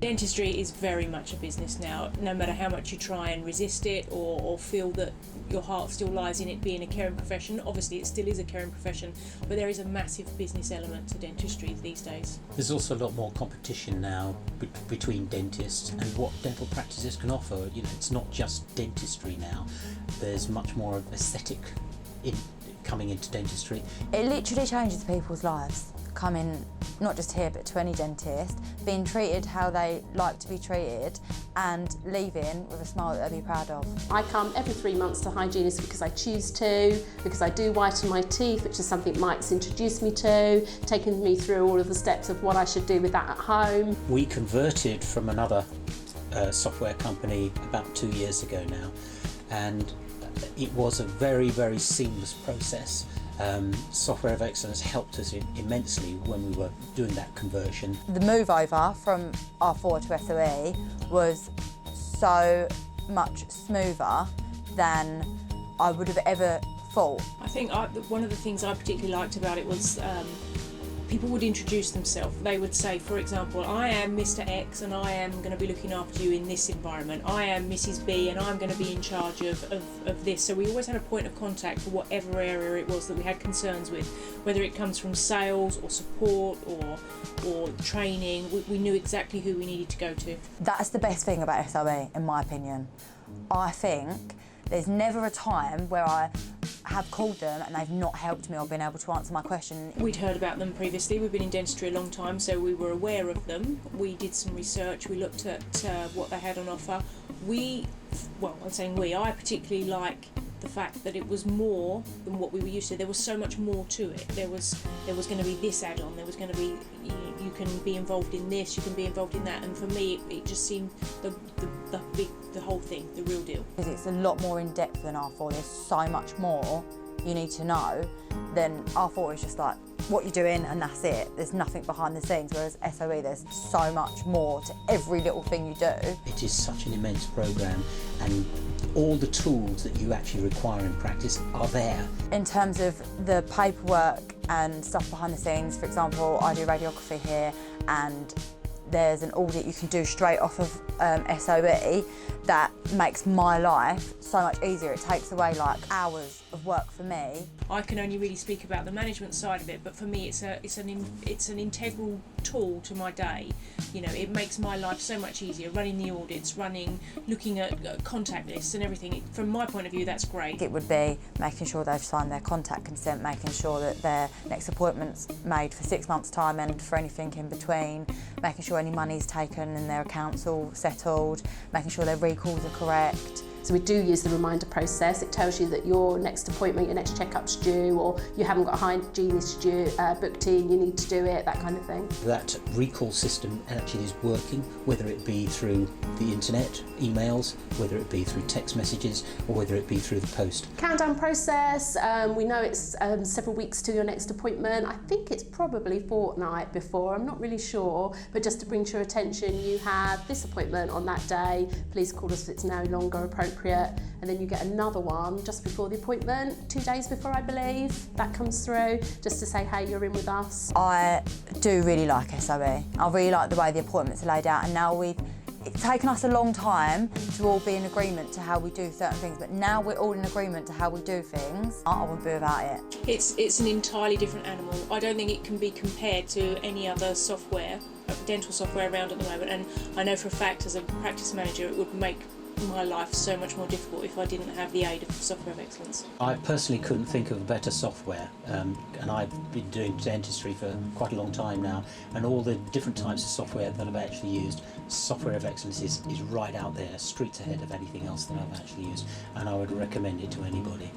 Dentistry is very much a business now, no matter how much you try and resist it or feel that your heart still lies in it being a caring profession. Obviously it still is a caring profession, but there is a massive business element to dentistry these days. There's also a lot more competition now between dentists and what dental practices can offer. You know, it's not just dentistry now. There's much more of aesthetic coming into dentistry. It literally changes people's lives. Coming not just here but to any dentist, being treated how they like to be treated and leaving with a smile that they'll be proud of. I come every 3 months to hygienist because I choose to, because I do whiten my teeth, which is something Mike's introduced me to, taking me through all of the steps of what I should do with that at home. We converted from another software company about 2 years ago now, and it was a very, very seamless process. Software of Excellence helped us immensely when we were doing that conversion. The move over from R4 to SOE was so much smoother than I would have ever thought. I think one of the things I particularly liked about it was people would introduce themselves. They would say, for example, I am Mr. X and I am going to be looking after you in this environment. I am Mrs. B and I'm going to be in charge of this. So we always had a point of contact for whatever area it was that we had concerns with, whether it comes from sales or support or training. We knew exactly who we needed to go to. That's the best thing about SOE, in my opinion. I think there's never a time where I have called them and they've not helped me or been able to answer my question. We'd heard about them previously. We've been in dentistry a long time, so we were aware of them. We did some research, we looked at what they had on offer. I particularly like the fact that it was more than what we were used to. There was so much more to it. There was going to be this add-on, there was going to be, you can be involved in this, you can be involved in that, and for me it just seemed the whole thing, the real deal. Because it's a lot more in depth than R4, there's so much more you need to know. Then R4 is just like what you're doing and that's it. There's nothing behind the scenes, whereas SOE there's so much more to every little thing you do. It is such an immense programme, and all the tools that you actually require in practice are there. In terms of the paperwork and stuff behind the scenes, for example, I do radiography here and there's an audit you can do straight off of SOE that makes my life so much easier. It takes away like hours of work for me. I can only really speak about the management side of it, but for me it's an integral tool to my day. You know, it makes my life so much easier, running the audits, looking at contact lists and everything. From my point of view, that's great. It would be making sure they've signed their contact consent, making sure that their next appointment's made for 6 months' time and for anything in between, making sure any money's taken and their account's all settled, making sure their recalls are correct. So we do use the reminder process. It tells you that your next appointment, your next check-up's due, or you haven't got a hygienist booked in, you need to do it, that kind of thing. That recall system actually is working, whether it be through the internet, emails, whether it be through text messages, or whether it be through the post. Countdown process, we know it's several weeks to your next appointment. I think it's probably fortnight before, I'm not really sure, but just to bring to your attention, you have this appointment on that day, please call us if it's no longer appropriate. And then you get another one just before the appointment, 2 days before I believe, that comes through, just to say, hey, you're in with us. I do really like SOE. I really like the way the appointments are laid out, and now it's taken us a long time to all be in agreement to how we do certain things, but now we're all in agreement to how we do things. I wouldn't be without it. It's an entirely different animal. I don't think it can be compared to any other software, dental software around at the moment, and I know for a fact as a practice manager it would make my life so much more difficult if I didn't have the aid of Software of Excellence. I personally couldn't think of a better software, and I've been doing dentistry for quite a long time now, and all the different types of software that I've actually used, Software of Excellence is right out there, streets ahead of anything else that I've actually used, and I would recommend it to anybody.